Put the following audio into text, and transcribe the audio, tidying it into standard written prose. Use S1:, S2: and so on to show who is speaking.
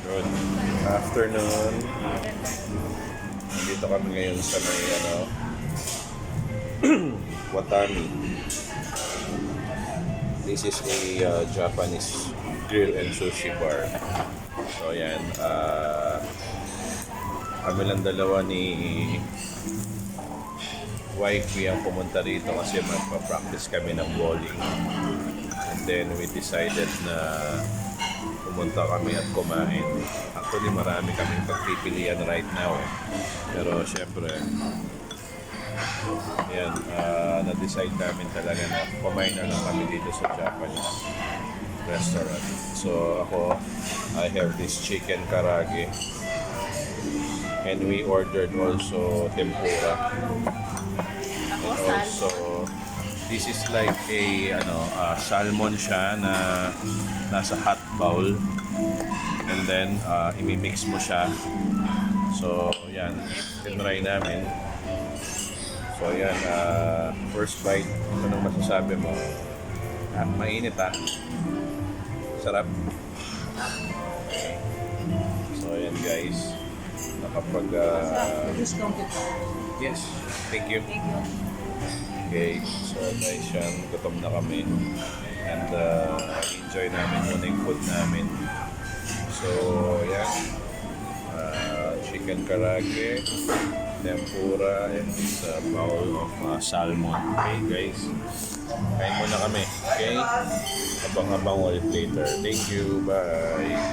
S1: Good afternoon. Nandito kami ngayon sa may Watami. This is a Japanese grill and sushi bar. So yan, kami lang dalawa ni wifey ang pumunta rito kasi magpa-practice kami ng bowling. And then we decided na pumunta kami at kumain. Actually, marami kaming pagpipilian right now. Pero syempre, yan, na-decide namin talaga na kumain na lang kami dito sa Japanese restaurant. So ako, I have this chicken karage. And we ordered also tempura. And also, this is like a salmon siya na nasa hot bowl. And then, imimix mo siya. So, yan. Tinry namin. So, yan. First bite. Anong masasabi mo? Mainit Sarap. So, yan guys. Nakapag... yes. Thank you. Okay. So, guys, yan. Gutom na kami. And enjoy namin muna yung food namin. So, yan. Chicken karage, tempura, and this bowl of salmon. Okay, guys. Kain muna kami. Okay? Abang-abang ulit later. Thank you. Bye.